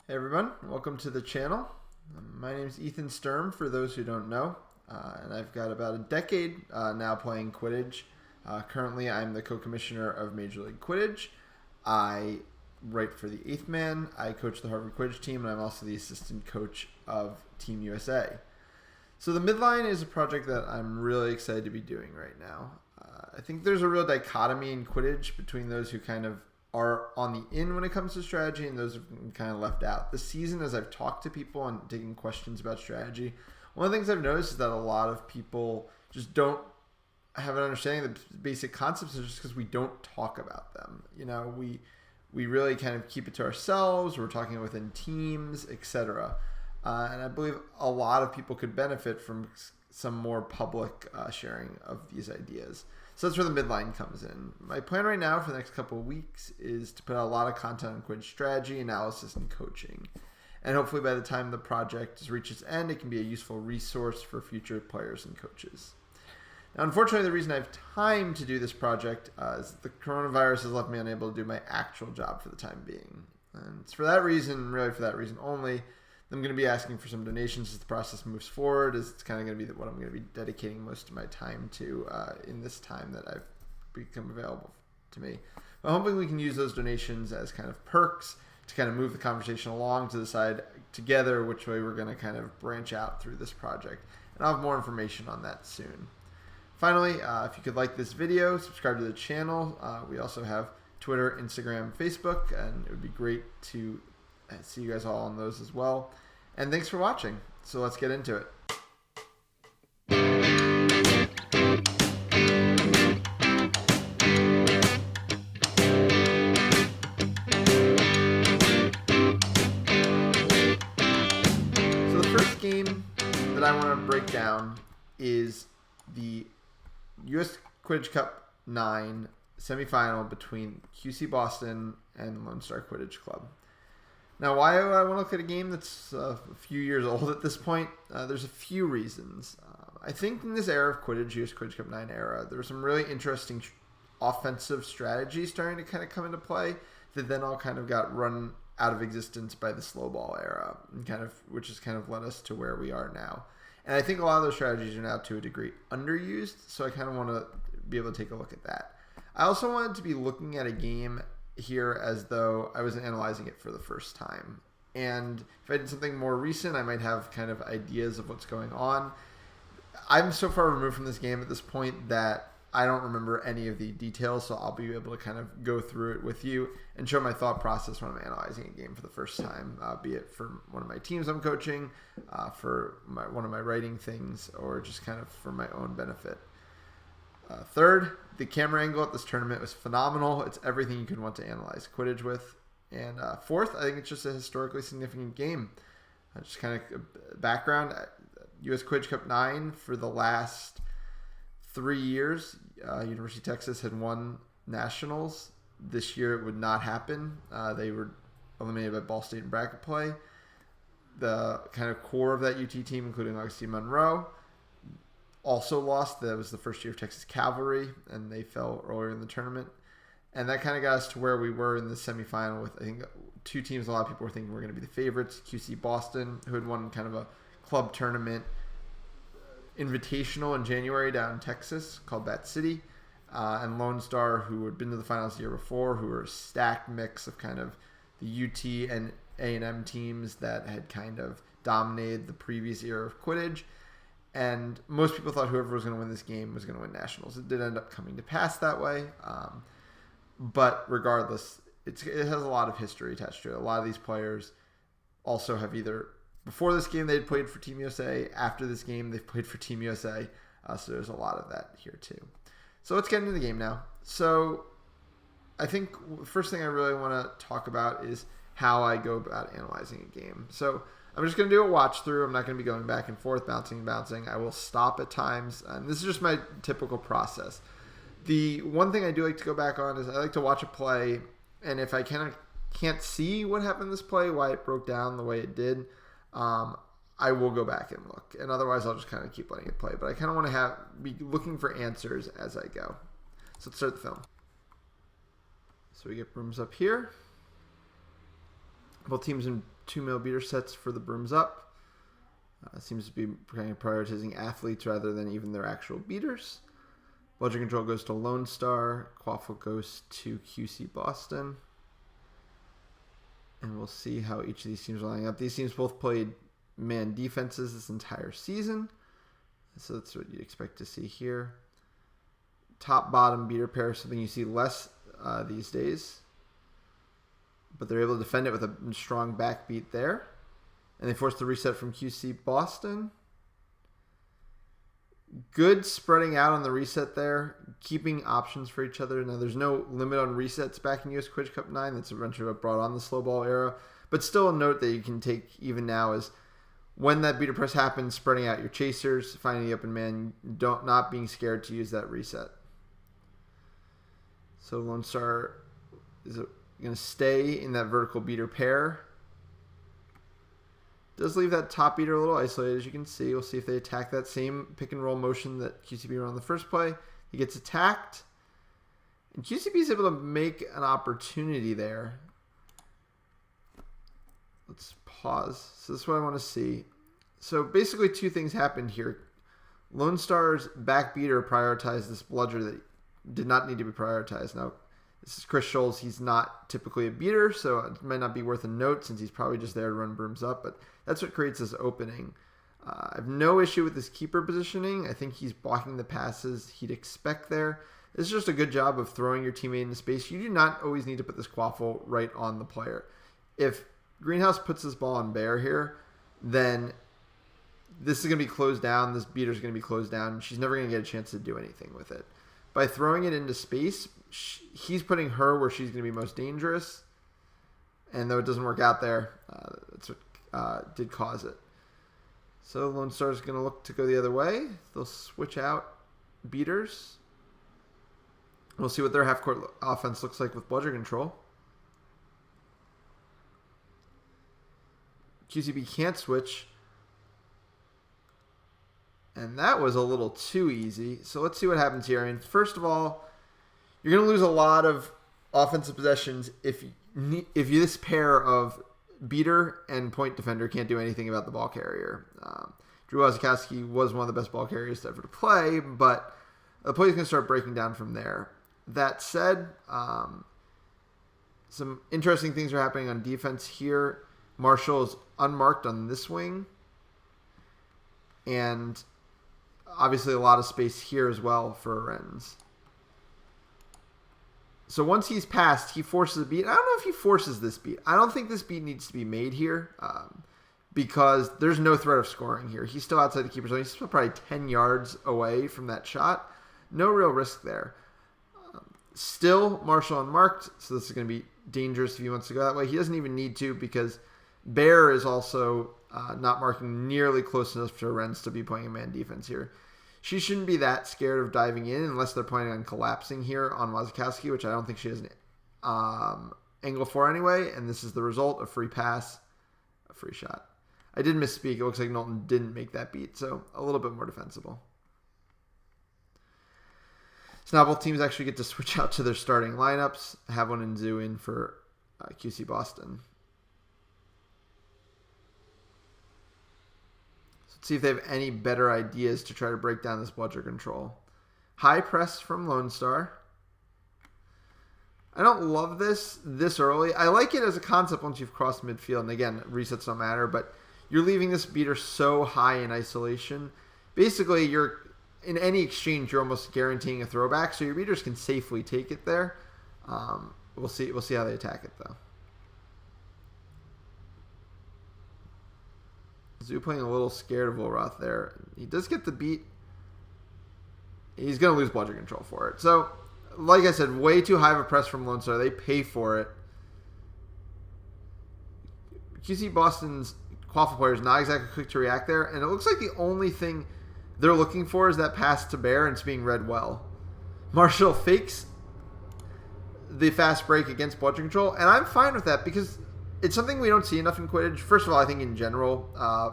Hey everyone, welcome to the channel. My name is Ethan Sturm, for those who don't know, and I've got about a decade now playing Quidditch. Currently, I'm the co-commissioner of Major League Quidditch. I write for the 8th Man, I coach the Harvard Quidditch team, and I'm also the assistant coach of Team USA. So the midline is a project that I'm really excited to be doing right now. I think there's a real dichotomy in Quidditch between those who kind of are on the in when it comes to strategy and those have been kind of left out. This season, as I've talked to people and taken questions about strategy, one of the things I've noticed is that a lot of people just don't have an understanding of the basic concepts just because we don't talk about them. You know, we really kind of keep it to ourselves. We're talking within teams, etc. And I believe a lot of people could benefit from some more public sharing of these ideas. So that's where the midline comes in. My plan right now for the next couple of weeks is to put out a lot of content on Quidditch strategy, analysis, and coaching. And hopefully by the time the project has reached its end, it can be a useful resource for future players and coaches. Now, unfortunately, the reason I have time to do this project is the coronavirus has left me unable to do my actual job for the time being. And it's for that reason, really for that reason only, I'm going to be asking for some donations as the process moves forward, as it's kind of going to be what I'm going to be dedicating most of my time to in this time that I've become available to me. I'm hoping we can use those donations as kind of perks to kind of move the conversation along to decide together which way we're going to kind of branch out through this project. And I'll have more information on that soon. Finally, if you could like this video, subscribe to the channel. We also have Twitter, Instagram, Facebook, and it would be great to see you guys all on those as well. And thanks for watching. So let's get into it. So the first game that I want to break down is the US Quidditch Cup 9 semifinal between QC Boston and Lone Star Quidditch Club. Now, why do I want to look at a game that's a few years old at this point? There's a few reasons. I think in this era of Quidditch, US Quidditch Cup 9 era, there were some really interesting offensive strategies starting to kind of come into play that then all kind of got run out of existence by the slow ball era, and which has kind of led us to where we are now. And I think a lot of those strategies are now to a degree underused, so I kind of want to be able to take a look at that. I also wanted to be looking at a game here as though I was analyzing it for the first time. And if I did something more recent, I might have kind of ideas of what's going on. I'm so far removed from this game at this point that I don't remember any of the details, so I'll be able to kind of go through it with you and show my thought process when I'm analyzing a game for the first time, be it for one of my teams I'm coaching, for one of my writing things, or just kind of for my own benefit. Third, the camera angle at this tournament was phenomenal. It's everything you could want to analyze Quidditch with. And fourth, I think it's just a historically significant game. Just kind of background, US Quidditch Cup 9 for the last 3 years, University of Texas had won nationals. This year it would not happen. They were eliminated by Ball State in bracket play. The kind of core of that UT team, including Augustine Monroe, also lost. That was the first year of Texas Cavalry, and they fell earlier in the tournament. And that kind of got us to where we were in the semifinal with, I think, two teams a lot of people were thinking were going to be the favorites. QC Boston, who had won kind of a club tournament invitational in January down in Texas called Bat City. And Lone Star, who had been to the finals the year before, who were a stacked mix of kind of the UT and A&M teams that had kind of dominated the previous era of Quidditch. And most people thought whoever was going to win this game was going to win nationals. It did end up coming to pass that way. But regardless, it has a lot of history attached to it. A lot of these players also have either, before this game, they'd played for Team USA. After this game, they've played for Team USA. So there's a lot of that here too. So let's get into the game now. So I think the first thing I really want to talk about is how I go about analyzing a game. So I'm just going to do a watch through. I'm not going to be going back and forth, bouncing and bouncing. I will stop at times. And this is just my typical process. The one thing I do like to go back on is I like to watch a play. And if I can't see what happened in this play, why it broke down the way it did, I will go back and look. And otherwise, I'll just kind of keep letting it play. But I kind of want to be looking for answers as I go. So let's start the film. So we get rooms up here. Both teams in 2 mil beater sets for the brooms up. Seems to be kind of prioritizing athletes rather than even their actual beaters. Bludger Control goes to Lone Star. Quaffle goes to QC Boston. And we'll see how each of these teams are lining up. These teams both played man defenses this entire season. So that's what you'd expect to see here. Top-bottom beater pair, something you see less these days. But they're able to defend it with a strong backbeat there. And they force the reset from QC Boston. Good spreading out on the reset there. Keeping options for each other. Now, there's no limit on resets back in US Quidditch Cup 9. That's eventually what brought on the slow ball era. But still a note that you can take even now is when that beater press happens, spreading out your chasers, finding the open man, not being scared to use that reset. So Lone Star is going to stay in that vertical beater pair. Does leave that top beater a little isolated, as you can see. We'll see if they attack that same pick and roll motion that QCB ran on the first play. He gets attacked. And QCB is able to make an opportunity there. Let's pause. So this is what I want to see. So basically 2 things happened here. Lone Star's back beater prioritized this bludger that did not need to be prioritized. Now, this is Chris Scholes. He's not typically a beater, so it might not be worth a note since he's probably just there to run brooms up, but that's what creates this opening. I have no issue with his keeper positioning. I think he's blocking the passes he'd expect there. This is just a good job of throwing your teammate into space. You do not always need to put this quaffle right on the player. If Greenhouse puts this ball on Bear here, then this is going to be closed down. This beater is going to be closed down. She's never going to get a chance to do anything with it. By throwing it into space, he's putting her where she's going to be most dangerous. And though it doesn't work out there, that's what did cause it. So Lone Star is going to look to go the other way. They'll switch out beaters. We'll see what their half-court offense looks like with bludger control. QCB can't switch. And that was a little too easy. So let's see what happens here. I mean, first of all, you're going to lose a lot of offensive possessions if this pair of beater and point defender can't do anything about the ball carrier. Drew Wazikowski was one of the best ball carriers to ever play, but the play is going to start breaking down from there. That said, some interesting things are happening on defense here. Marshall is unmarked on this wing. And obviously a lot of space here as well for Renz. So once he's passed, he forces a beat. I don't know if he forces this beat. I don't think this beat needs to be made here because there's no threat of scoring here. He's still outside the keeper zone. He's still probably 10 yards away from that shot. No real risk there. Still, Marshall unmarked, so this is going to be dangerous if he wants to go that way. He doesn't even need to because Bear is also not marking nearly close enough to Renz to be playing a man defense here. She shouldn't be that scared of diving in unless they're planning on collapsing here on Wazikowski, which I don't think she has an angle for anyway. And this is the result: a free pass, a free shot. I did misspeak. It looks like Knowlton didn't make that beat, so a little bit more defensible. So now both teams actually get to switch out to their starting lineups. Have one and Zoo in for QC Boston. See if they have any better ideas to try to break down this bludger control. High press from Lone Star. I don't love this early. I like it as a concept once you've crossed midfield. And again, resets don't matter, but you're leaving this beater so high in isolation. Basically, in any exchange, you're almost guaranteeing a throwback, so your beaters can safely take it there. We'll see how they attack it, though. Zoo playing a little scared of Ulroth there. He does get the beat. He's going to lose bludger control for it. So, like I said, way too high of a press from Lone Star. They pay for it. QC Boston's quaffle player is not exactly quick to react there. And it looks like the only thing they're looking for is that pass to Bear, and it's being read well. Marshall fakes the fast break against bludger control. And I'm fine with that because it's something we don't see enough in Quidditch. First of all, I think in general,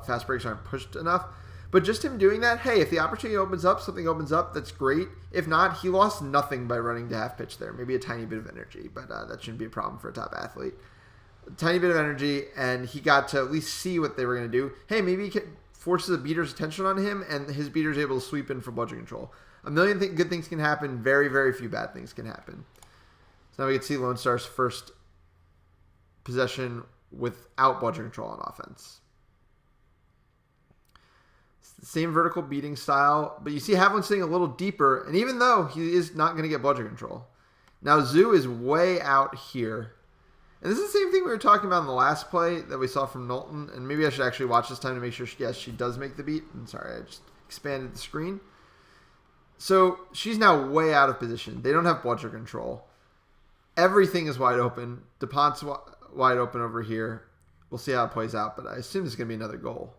fast breaks aren't pushed enough. But just him doing that, hey, if the opportunity opens up, something opens up, that's great. If not, he lost nothing by running to half pitch there. Maybe a tiny bit of energy, but that shouldn't be a problem for a top athlete. a tiny bit of energy, and he got to at least see what they were going to do. Hey, maybe he forces a beater's attention on him, and his beater's able to sweep in for bludgeon control. A million good things can happen. Very, very few bad things can happen. So now we can see Lone Star's first possession without bludgeon control on offense. It's the same vertical beating style, but you see Haviland sitting a little deeper, and even though he is not going to get bludgeon control. Now Zoo is way out here. And this is the same thing we were talking about in the last play that we saw from Knowlton, and maybe I should actually watch this time to make sure, yes, she does make the beat. I'm sorry, I just expanded the screen. So she's now way out of position. They don't have bludgeon control. Everything is wide open. DuPont's wide open over here. We'll see how it plays out, but I assume it's going to be another goal.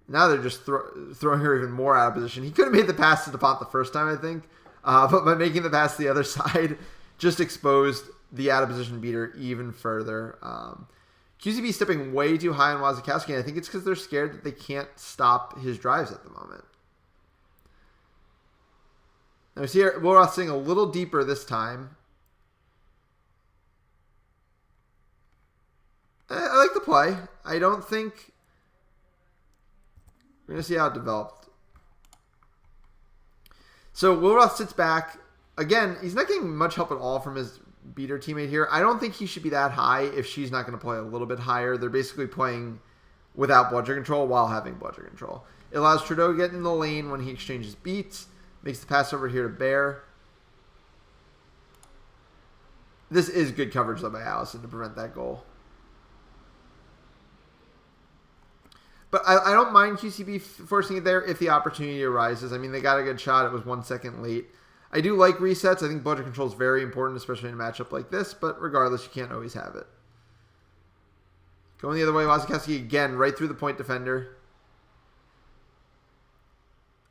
Now they're just throwing her even more out of position. He could have made the pass to DuPont the first time, I think, but by making the pass to the other side, just exposed the out of position beater even further. QCB stepping way too high on Wasikowski, and I think it's because they're scared that they can't stop his drives at the moment. Now we see Wilroth sitting a little deeper this time. I like the play. I don't think... We're going to see how it developed. So Wilroth sits back. Again, he's not getting much help at all from his beater teammate here. I don't think he should be that high if she's not going to play a little bit higher. They're basically playing without bludgeon control while having bludgeon control. It allows Trudeau to get in the lane when he exchanges beats. Makes the pass over here to Bear. This is good coverage, though, by Allison to prevent that goal. But I don't mind QCB forcing it there if the opportunity arises. I mean, they got a good shot. It was 1 second late. I do like resets. I think bludgeon control is very important, especially in a matchup like this. But regardless, you can't always have it. Going the other way, Wasikowski again, right through the point defender.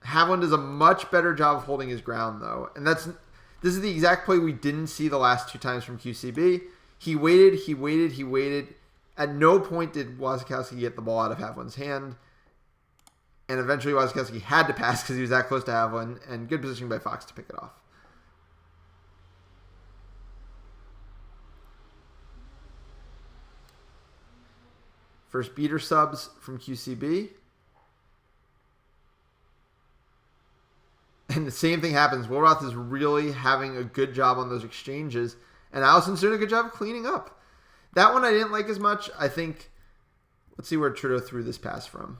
Haviland does a much better job of holding his ground, though. And this is the exact play we didn't see the last two times from QCB. He waited. At no point did Wasikowski get the ball out of Haviland's hand. And eventually Wasikowski had to pass because he was that close to Haviland. And good positioning by Fox to pick it off. First beater subs from QCB. And the same thing happens. Wilroth is really having a good job on those exchanges. And Allison's doing a good job of cleaning up. That one I didn't like as much. I think, let's see where Trudeau threw this pass from.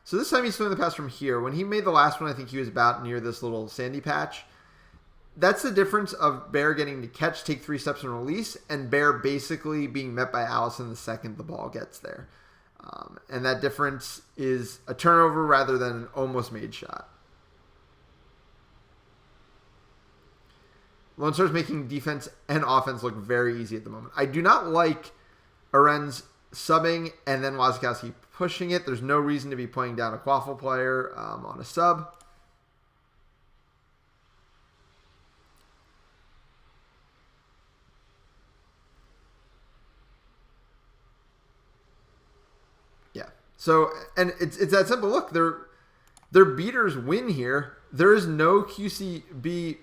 So this time he's throwing the pass from here. When he made the last one, I think he was about near this little sandy patch. That's the difference of Bear getting to catch, take 3 steps and release, and Bear basically being met by Allison the second the ball gets there. And that difference is a turnover rather than an almost made shot. Lone Star's making defense and offense look very easy at the moment. I do not like Arendz subbing and then Wasikowski pushing it. There's no reason to be playing down a Quaffle player on a sub. Yeah. So, and it's that simple. Look, their beaters win here. There is no QCB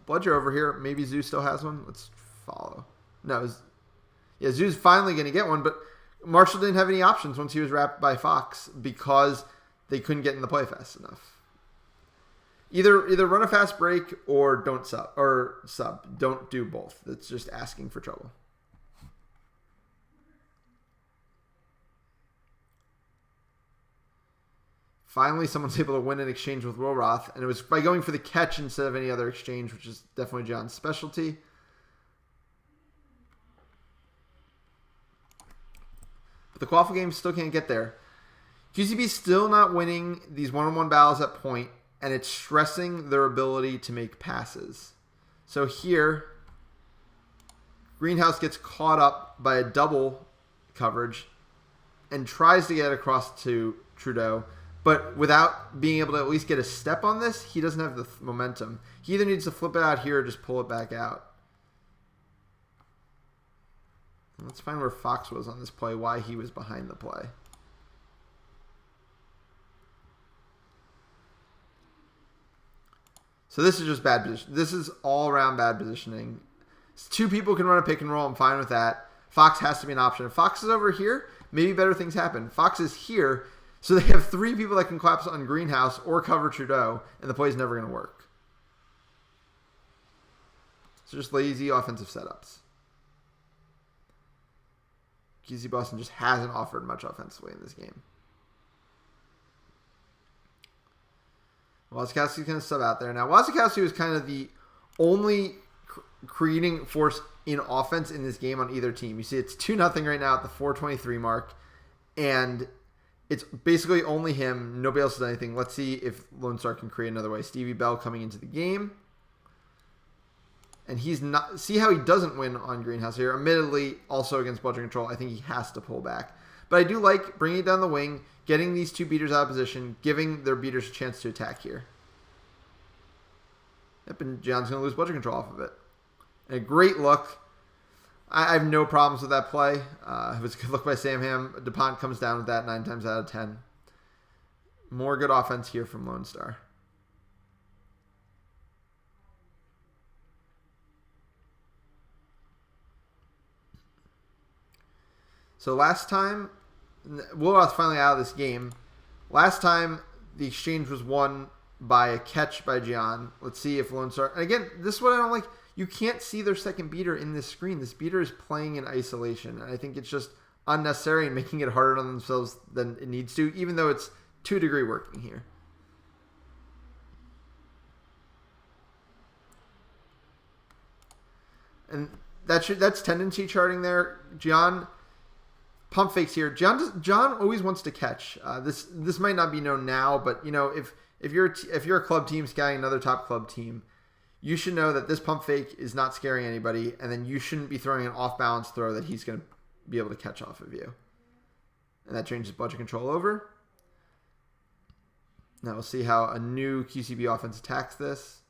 bludger over here. Maybe Zoo still has one. Let's follow. No, Zoo's finally going to get one, but Marshall didn't have any options once he was wrapped by Fox because they couldn't get in the play fast enough. Either run a fast break or don't sub. Don't do both. That's just asking for trouble. Finally, someone's able to win an exchange with Wilroth, and it was by going for the catch instead of any other exchange, which is definitely John's specialty. But the Quaffle game still can't get there. QCB's still not winning these one-on-one battles at point, and it's stressing their ability to make passes. So here, Greenhouse gets caught up by a double coverage and tries to get across to Trudeau. But without being able to at least get a step on this, he doesn't have the momentum. He either needs to flip it out here or just pull it back out. Let's find where Fox was on this play, why he was behind the play. So this is just bad position. This is all around bad positioning. Two people can run a pick and roll. I'm fine with that. Fox has to be an option. If Fox is over here, maybe better things happen. Fox is here, so they have three people that can collapse on Greenhouse or cover Trudeau, and the play's never going to work. So just lazy offensive setups. QC Boston just hasn't offered much offensively in this game. Wasikowski's going to sub out there. Now, Wasikowski was kind of the only creating force in offense in this game on either team. You see it's 2-0 right now at the 4:23 mark, and it's basically only him. Nobody else does anything. Let's see if Lone Star can create another way. Stevie Bell coming into the game, and he's not. See how he doesn't win on Greenhouse here. Admittedly, also against Bludger Control, I think he has to pull back. But I do like bringing it down the wing, getting these two beaters out of position, giving their beaters a chance to attack here. Yep, and John's going to lose Bludger Control off of it. And a great look. I have no problems with that play. It was a good look by Sam Ham. DuPont comes down with that 9 times out of 10. More good offense here from Lone Star. So last time, Woolworth's finally out of this game. Last time, the exchange was won by a catch by Gian. Let's see if Lone Star... And again, this is what I don't like. You can't see their second beater in this screen. This beater is playing in isolation. And I think it's just unnecessary and making it harder on themselves than it needs to, even though it's 2-degree working here. And that's tendency charting there. Gian pump fakes here. John always wants to catch. This might not be known now, but you know if you're a club team scouting another top club team, you should know that this pump fake is not scaring anybody, and then you shouldn't be throwing an off-balance throw that he's going to be able to catch off of you. And that changes Bludger Control over. Now we'll see how a new QCB offense attacks this.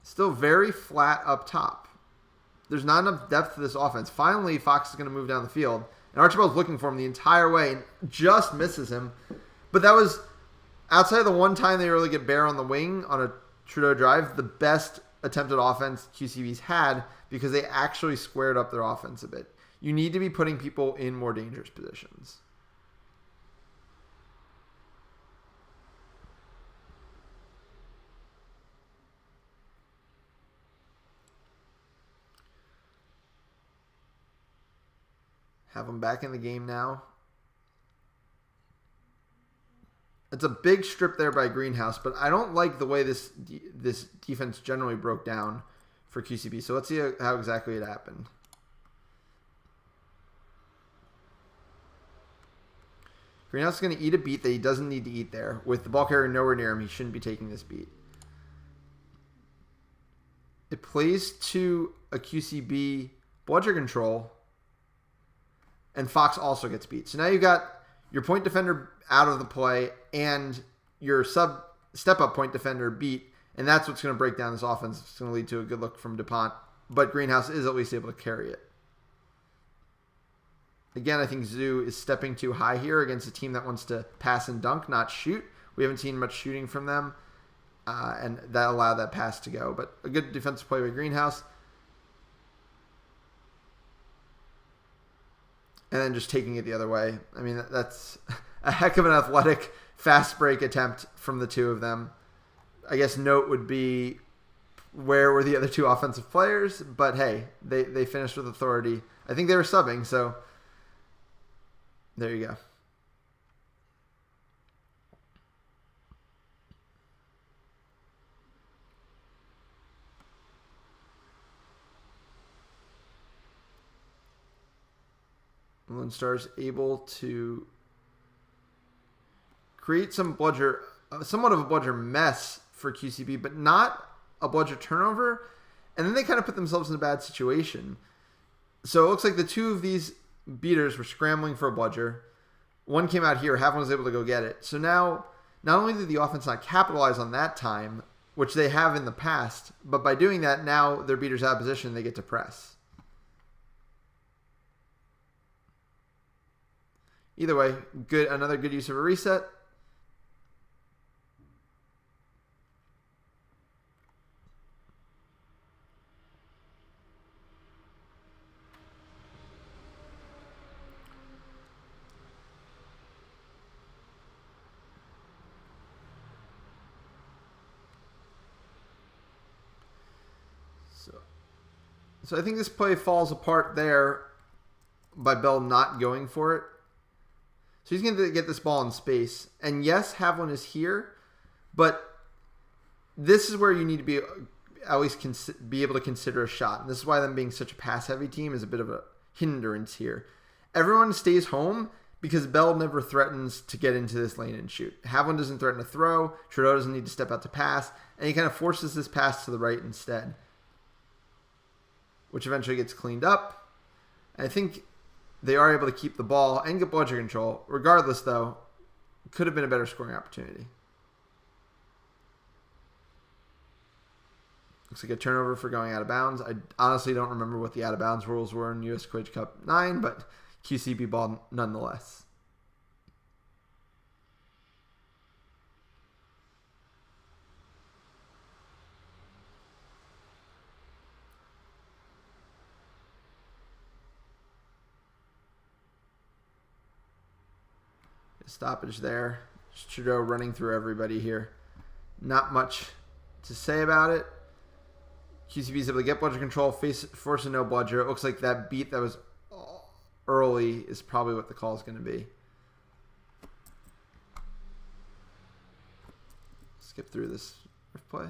Still very flat up top. There's not enough depth to this offense. Finally, Fox is going to move down the field. And Archibald's looking for him the entire way and just misses him. But that was, outside of the one time they really get bare on the wing on a Trudeau drive, the best attempted offense QCB's had because they actually squared up their offense a bit. You need to be putting people in more dangerous positions. Have them back in the game now. It's a big strip there by Greenhouse, but I don't like the way this defense generally broke down for QCB. So let's see how exactly it happened. Greenhouse is going to eat a beat that he doesn't need to eat there. With the ball carrier nowhere near him, he shouldn't be taking this beat. It plays to a QCB Bludger Control, and Fox also gets beat. So now you've got your point defender out of the play and your step-up point defender beat, and that's what's going to break down this offense. It's going to lead to a good look from DuPont, but Greenhouse is at least able to carry it. Again, I think Zoo is stepping too high here against a team that wants to pass and dunk, not shoot. We haven't seen much shooting from them, and that allowed that pass to go. But a good defensive play by Greenhouse. And then just taking it the other way. I mean, that's a heck of an athletic fast break attempt from the two of them. I guess note would be where were the other two offensive players? But hey, they finished with authority. I think they were subbing, so there you go. Lone Star's able to create some bludger, somewhat of a bludger mess for QCB, but not a bludger turnover. And then they kind of put themselves in a bad situation. So it looks like the two of these beaters were scrambling for a bludger. One came out here. Half one was able to go get it. So now, not only did the offense not capitalize on that time, which they have in the past, but by doing that, now their beaters out of position, they get to press. Either way, another good use of a reset. So I think this play falls apart there by Bell not going for it. So he's going to get this ball in space. And yes, Havlin is here, but this is where you need to be at least be able to consider a shot. And this is why them being such a pass-heavy team is a bit of a hindrance here. Everyone stays home because Bell never threatens to get into this lane and shoot. Havlin doesn't threaten to throw. Trudeau doesn't need to step out to pass. And he kind of forces this pass to the right instead, which eventually gets cleaned up. And I think they are able to keep the ball and get bludger control. Regardless, though, it could have been a better scoring opportunity. Looks like a turnover for going out of bounds. I honestly don't remember what the out of bounds rules were in US Quidditch Cup 9, but QCB ball nonetheless. Stoppage there. Just Trudeau running through everybody here. Not much to say about it. QCB is able to get bludger control, force a no bludger. It looks like that beat that was early is probably what the call is going to be. Skip through this play.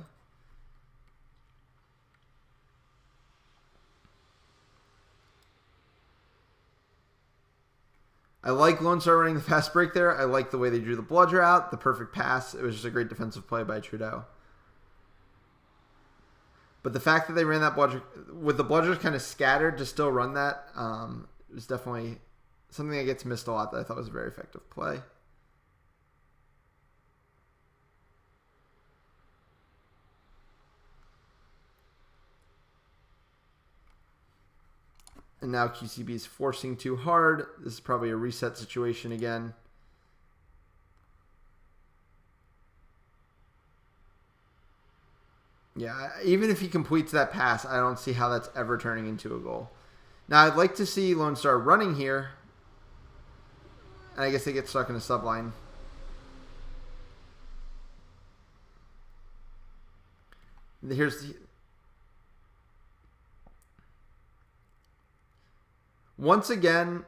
I like Lone Star running the fast break there. I like the way they drew the bludger out. The perfect pass. It was just a great defensive play by Trudeau. But the fact that they ran that bludger, with the bludgers kind of scattered to still run that, was definitely something that gets missed a lot that I thought was a very effective play. And now QCB is forcing too hard. This is probably a reset situation again. Yeah, even if he completes that pass, I don't see how that's ever turning into a goal. Now, I'd like to see Lone Star running here. And I guess they get stuck in a subline. Here's the... Once again,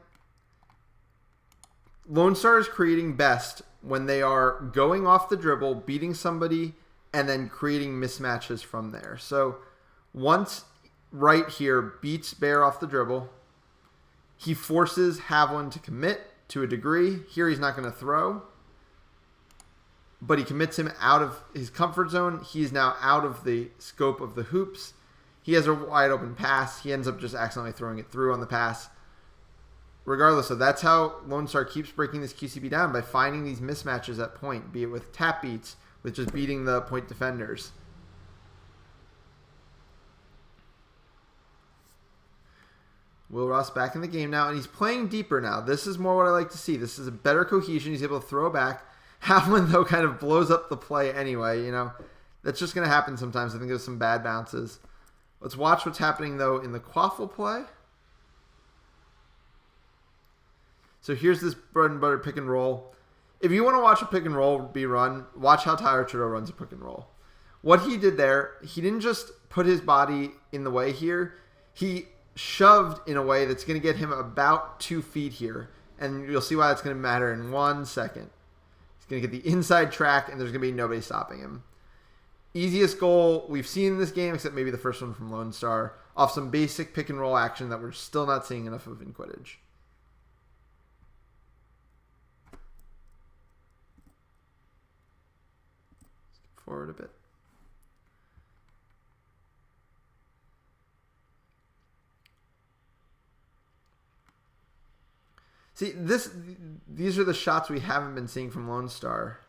Lone Star is creating best when they are going off the dribble, beating somebody, and then creating mismatches from there. So once right here beats Bear off the dribble, he forces Havlin to commit to a degree. Here he's not going to throw, but he commits him out of his comfort zone. He's now out of the scope of the hoops. He has a wide open pass. He ends up just accidentally throwing it through on the pass. Regardless, so that's how Lone Star keeps breaking this QCB down, by finding these mismatches at point, be it with tap beats, with just beating the point defenders. Will Ross back in the game now, and he's playing deeper now. This is more what I like to see. This is a better cohesion. He's able to throw back. Havlin, though, kind of blows up the play anyway. You know, that's just going to happen sometimes. I think there's some bad bounces. Let's watch what's happening, though, in the Quaffle play. So here's this bread and butter pick and roll. If you want to watch a pick and roll be run, watch how Tyler Trudeau runs a pick and roll. What he did there, he didn't just put his body in the way here. He shoved in a way that's going to get him about 2 feet here. And you'll see why that's going to matter in 1 second. He's going to get the inside track, and there's going to be nobody stopping him. Easiest goal we've seen in this game, except maybe the first one from Lone Star, off some basic pick and roll action that we're still not seeing enough of in Quidditch. Forward a bit. See, these are the shots we haven't been seeing from Lone Star.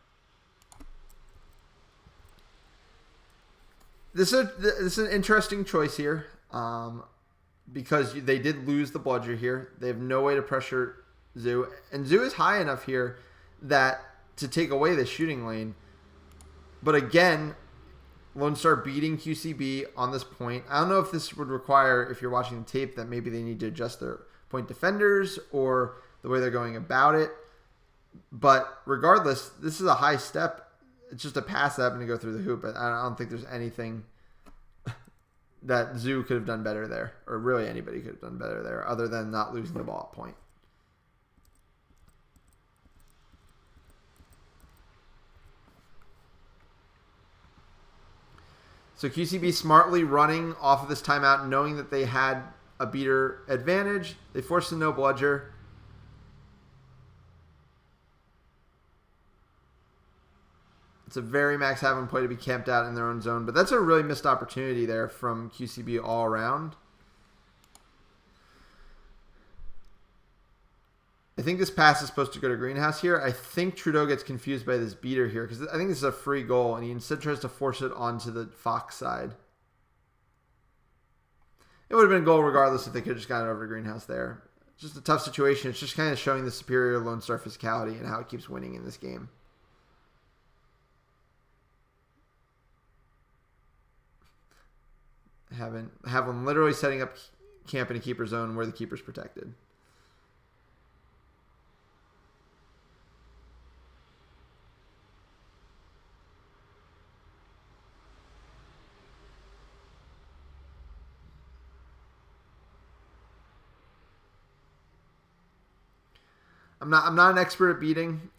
This is an interesting choice here, because they did lose the bludger here. They have no way to pressure Zoo, and Zoo is high enough here that to take away the shooting lane. But again, Lone Star beating QCB on this point. I don't know if this would require, if you're watching the tape, that maybe they need to adjust their point defenders or the way they're going about it. But regardless, this is a high step. It's just a pass that happened to go through the hoop. I don't think there's anything that Zoo could have done better there, or really anybody could have done better there, other than not losing the ball at point. So QCB smartly running off of this timeout, knowing that they had a beater advantage. They forced a no bludger. It's a very max having play to be camped out in their own zone, but that's a really missed opportunity there from QCB all around. I think this pass is supposed to go to Greenhouse here. I think Trudeau gets confused by this beater here because I think this is a free goal, and he instead tries to force it onto the Fox side. It would have been a goal regardless if they could have just gotten over to Greenhouse there. It's just a tough situation. It's just kind of showing the superior Lone Star physicality and how it keeps winning in this game. Having literally setting up camp in a keeper zone where the keeper's protected. I'm not an expert at beating.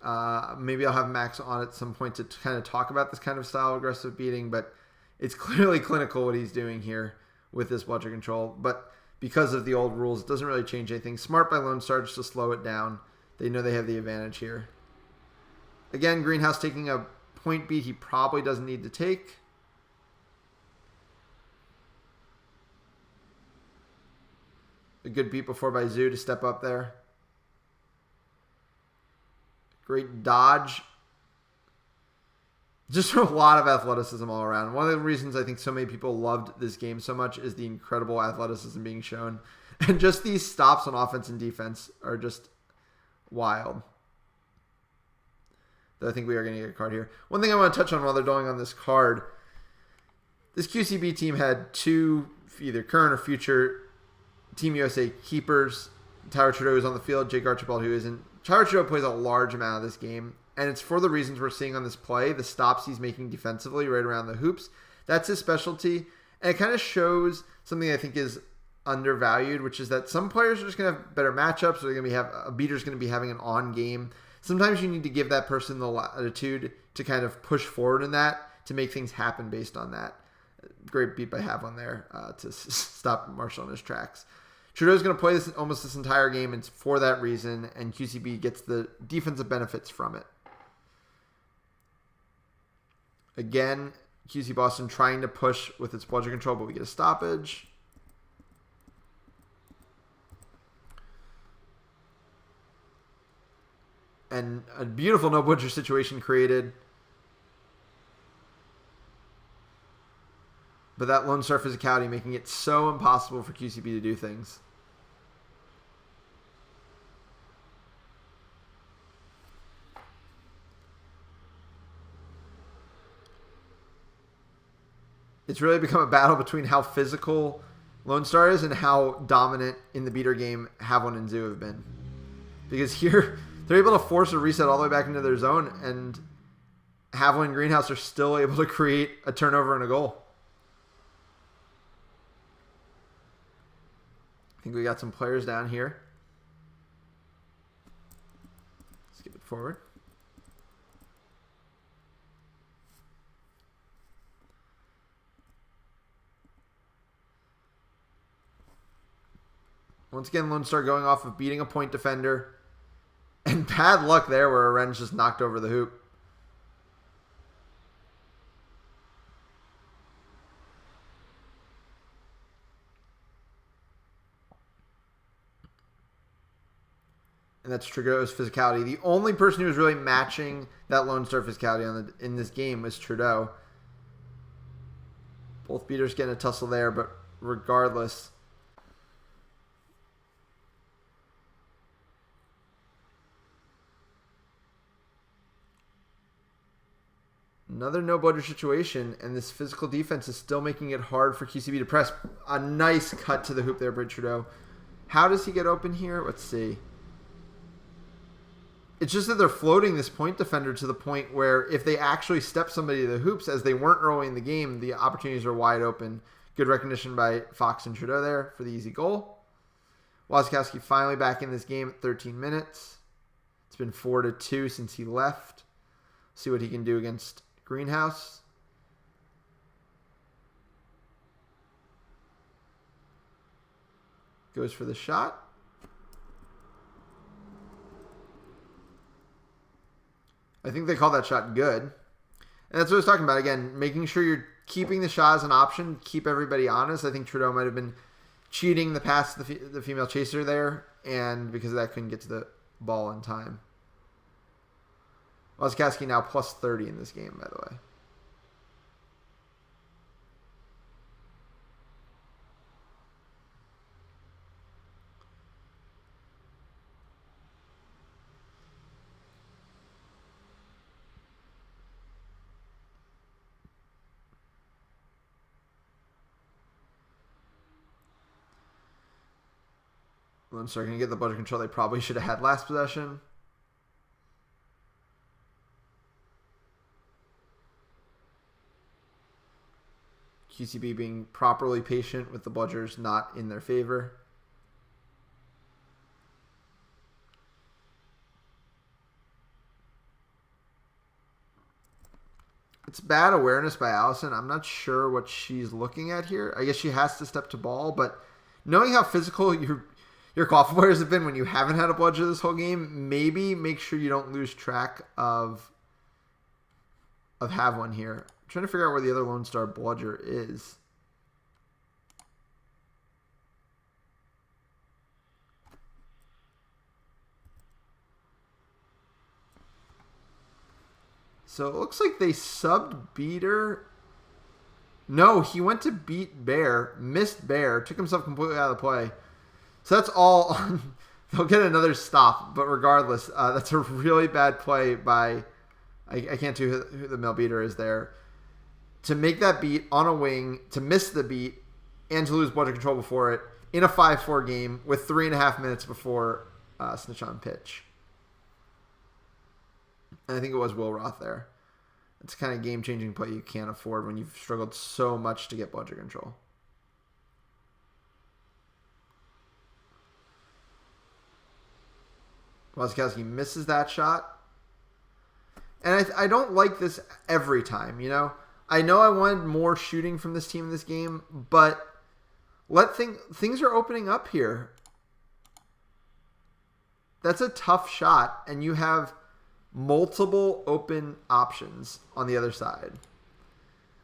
Maybe I'll have Max on at some point to kind of talk about this kind of style of aggressive beating, but it's clearly clinical what he's doing here with this bludger control. But because of the old rules, it doesn't really change anything. Smart by Lone Star just to slow it down. They know they have the advantage here. Again, Greenhouse taking a point beat he probably doesn't need to take. A good beat before by Zoo to step up there. Great dodge. Just a lot of athleticism all around. One of the reasons I think so many people loved this game so much is the incredible athleticism being shown. And just these stops on offense and defense are just wild. Though I think we are going to get a card here. One thing I want to touch on while they're going on this card. This QCB team had two either current or future Team USA keepers. Tyler Trudeau is on the field. Jake Archibald, who isn't. Tyler Trudeau plays a large amount of this game, and it's for the reasons we're seeing on this play, the stops he's making defensively right around the hoops. That's his specialty, and it kind of shows something I think is undervalued, which is that some players are just going to have better matchups, or they're going to have a beater's going to be having an on game. Sometimes you need to give that person the latitude to kind of push forward in that to make things happen based on that. Great beat by Havlin there to stop Marshall in his tracks. Trudeau's going to play almost this entire game, and it's for that reason, and QCB gets the defensive benefits from it. Again, QC Boston trying to push with its bludger control, but we get a stoppage. And a beautiful no bludger situation created. But that Lone Star physicality making it so impossible for QCB to do things. It's really become a battle between how physical Lone Star is and how dominant in the beater game Havlin and Zoo have been. Because here, they're able to force a reset all the way back into their zone, and Havlin and Greenhouse are still able to create a turnover and a goal. I think we got some players down here. Skip it forward. Once again, Lone Star going off of beating a point defender. And bad luck there where Arenz just knocked over the hoop. And that's Trudeau's physicality. The only person who was really matching that Lone Star physicality in this game was Trudeau. Both beaters getting a tussle there, but regardless... Another no bludger situation, and this physical defense is still making it hard for QCB to press. A nice cut to the hoop there by Trudeau. How does he get open here? Let's see. It's just that they're floating this point defender to the point where if they actually step somebody to the hoops, as they weren't early in the game, the opportunities are wide open. Good recognition by Fox and Trudeau there for the easy goal. Wasikowski finally back in this game at 13 minutes. It's been 4-2 since he left. See what he can do against Greenhouse. Goes for the shot. I think they call that shot good. And that's what I was talking about. Again, making sure you're keeping the shot as an option. Keep everybody honest. I think Trudeau might have been cheating the pass to the female chaser there. And because of that, couldn't get to the ball in time. Wasikowski now plus 30 in this game, by the way. Lone Star going to get the bludger control they probably should have had last possession. QCB being properly patient with the bludgers not in their favor. It's bad awareness by Allison. I'm not sure what she's looking at here. I guess she has to step to ball, but knowing how physical your qualifier players have been when you haven't had a bludger this whole game, maybe make sure you don't lose track of have one here. I'm trying to figure out where the other Lone Star bludger is. So it looks like they subbed Beater. No, he went to beat Bear, missed Bear, took himself completely out of the play. So that's all on. They'll get another stop, but regardless, that's a really bad play by, I can't tell who the male beater is there, to make that beat on a wing, to miss the beat, and to lose bludger control before it in a 5-4 game with 3.5 minutes before snitch on pitch. And I think it was Will Roth there. It's kind of game-changing play you can't afford when you've struggled so much to get bludger control. Wasikowski misses that shot. And I don't like this every time, you know? I know I wanted more shooting from this team in this game, but things are opening up here. That's a tough shot, and you have multiple open options on the other side.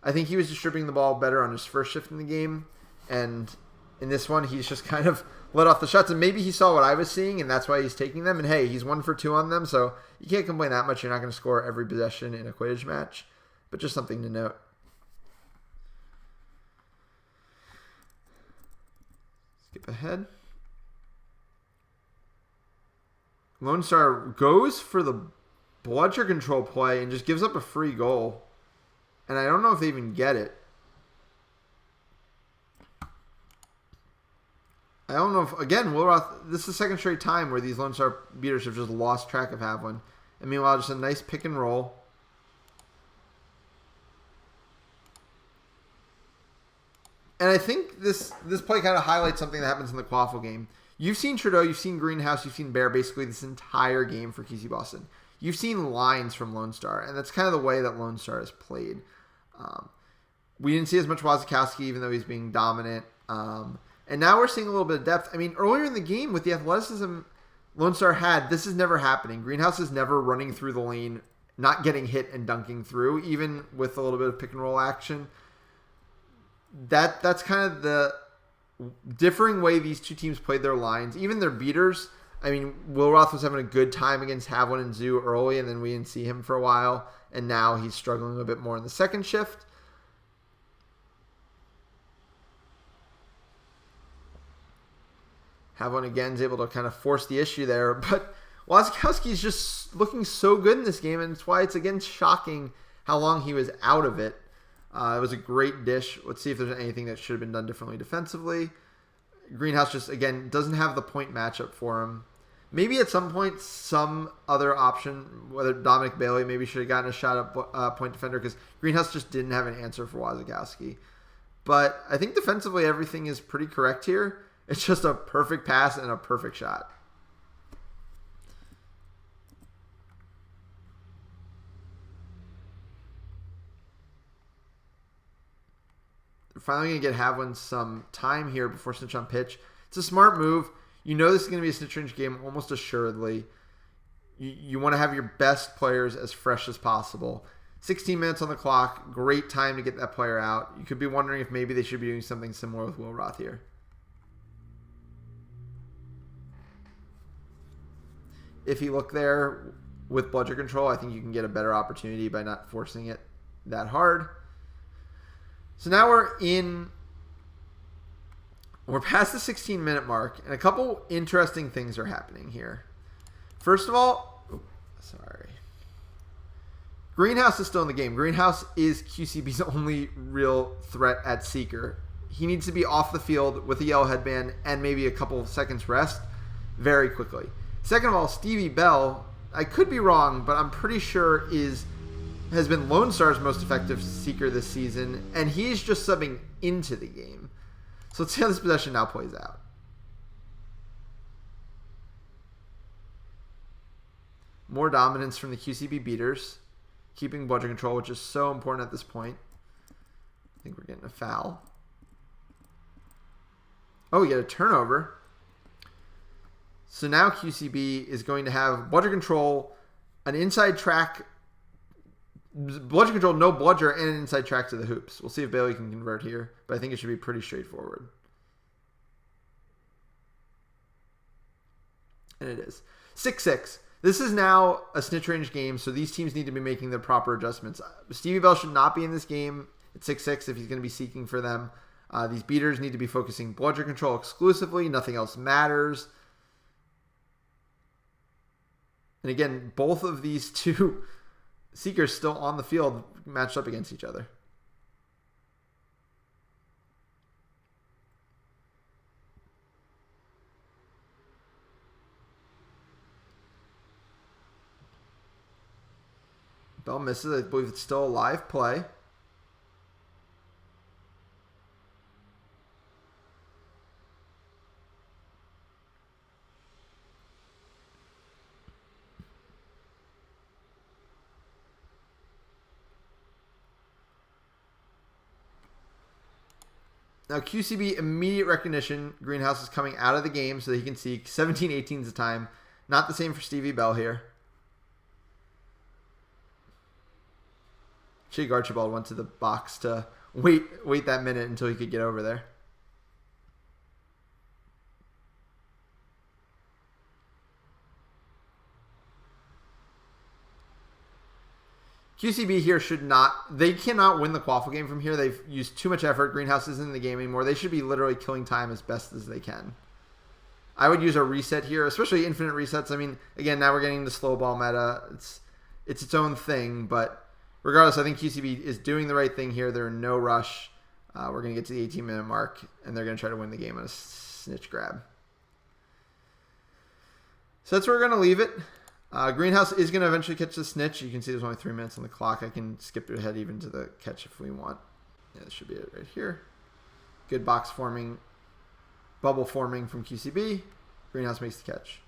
I think he was distributing the ball better on his first shift in the game, and in this one, he's just kind of let off the shots, and maybe he saw what I was seeing, and that's why he's taking them. And hey, he's 1 for 2 on them, so you can't complain that much. You're not going to score every possession in a Quidditch match, but just something to note. Skip ahead. Lone Star goes for the bludger control play and just gives up a free goal. And I don't know if they even get it. I don't know if, again, Will Roth, this is the second straight time where these Lone Star beaters have just lost track of have one. And meanwhile, just a nice pick and roll. And I think this play kind of highlights something that happens in the Quaffle game. You've seen Trudeau, you've seen Greenhouse, you've seen Bear basically this entire game for KC Boston. You've seen lines from Lone Star, and that's kind of the way that Lone Star is played. We didn't see as much Wasikowski, even though he's being dominant. And now we're seeing a little bit of depth. I mean, earlier in the game with the athleticism Lone Star had, this is never happening. Greenhouse is never running through the lane, not getting hit and dunking through, even with a little bit of pick and roll action. That's kind of the differing way these two teams played their lines. Even their beaters. I mean, Will Roth was having a good time against Havlin and Zoo early, and then we didn't see him for a while. And now he's struggling a bit more in the second shift. Havlin again is able to kind of force the issue there. But Wasikowski is just looking so good in this game, and it's why it's again shocking how long he was out of it. It was a great dish. Let's see if there's anything that should have been done differently defensively. Greenhouse just, again, doesn't have the point matchup for him. Maybe at some point, some other option, whether Dominic Bailey maybe should have gotten a shot at point defender, because Greenhouse just didn't have an answer for Wasikowski. But I think defensively everything is pretty correct here. It's just a perfect pass and a perfect shot. They're finally going to get Havlin some time here before snitch on pitch. It's a smart move. You know this is going to be a snitch range game almost assuredly. You want to have your best players as fresh as possible. 16 minutes on the clock. Great time to get that player out. You could be wondering if maybe they should be doing something similar with Will Roth here. If you look there with bludger control, I think you can get a better opportunity by not forcing it that hard. So now we're past the 16-minute mark, and a couple interesting things are happening here. First of all, Greenhouse is still in the game. Greenhouse is QCB's only real threat at seeker. He needs to be off the field with a yellow headband and maybe a couple of seconds rest very quickly. Second of all, Stevie Bell, I could be wrong, but I'm pretty sure has been Lone Star's most effective seeker this season, and he's just subbing into the game. So let's see how this possession now plays out. More dominance from the QCB beaters. Keeping bludger control, which is so important at this point. I think we're getting a foul. Oh, we get a turnover. So now QCB is going to have bludger control, an inside track, bludger control, no bludger, and an inside track to the hoops. We'll see if Bailey can convert here, but I think it should be pretty straightforward. And it is. 6-6. This is now a snitch range game, so these teams need to be making the proper adjustments. Stevie Bell should not be in this game at 6-6 if he's going to be seeking for them. These beaters need to be focusing bludger control exclusively. Nothing else matters. And again, both of these two seekers still on the field matched up against each other. Bell misses. I believe it's still a live play. Now QCB immediate recognition. Greenhouse is coming out of the game so that he can see 17-18 is the time. Not the same for Stevie Bell here. Jake Archibald went to the box to wait that minute until he could get over there. QCB here they cannot win the quaffle game from here. They've used too much effort. Greenhouse isn't in the game anymore. They should be literally killing time as best as they can. I would use a reset here, especially infinite resets. I mean, again, now we're getting the slow ball meta. It's its own thing, but regardless, I think QCB is doing the right thing here. They're in no rush. We're going to get to the 18-minute mark, and they're going to try to win the game on a snitch grab. So that's where we're going to leave it. Greenhouse is going to eventually catch the snitch. You can see there's only 3 minutes on the clock. I can skip ahead even to the catch if we want. Yeah, this should be it right here. Good box forming, bubble forming from QCB. Greenhouse makes the catch.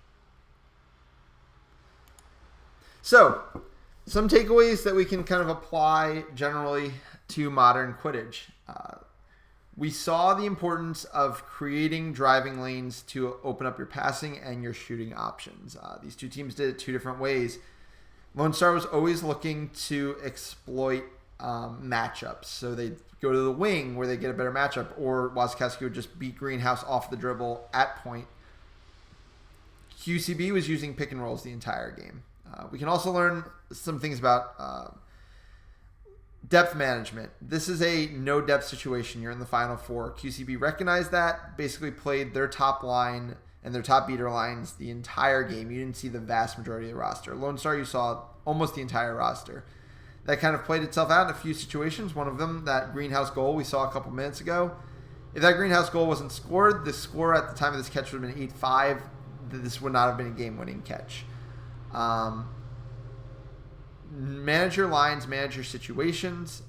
So, some takeaways that we can kind of apply generally to modern Quidditch. We saw the importance of creating driving lanes to open up your passing and your shooting options. These two teams did it two different ways. Lone Star was always looking to exploit matchups. So they'd go to the wing where they get a better matchup, or Wasikowski would just beat Greenhouse off the dribble at point. QCB was using pick and rolls the entire game. We can also learn some things about depth management. This is a no-depth situation. You're in the Final Four. QCB recognized that, basically played their top line and their top beater lines the entire game. You didn't see the vast majority of the roster. Lone Star, you saw almost the entire roster. That kind of played itself out in a few situations. One of them, that Greenhouse goal we saw a couple minutes ago. If that Greenhouse goal wasn't scored, the score at the time of this catch would have been 8-5. This would not have been a game-winning catch. Manage your lines, manage your situations.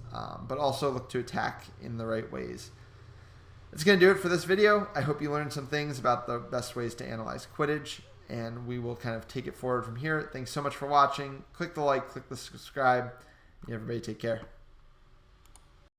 but also look to attack in the right ways. That's going to do it for this video. I hope you learned some things about the best ways to analyze Quidditch, and we will kind of take it forward from here. Thanks so much for watching. Click the like, click the subscribe. Everybody take care.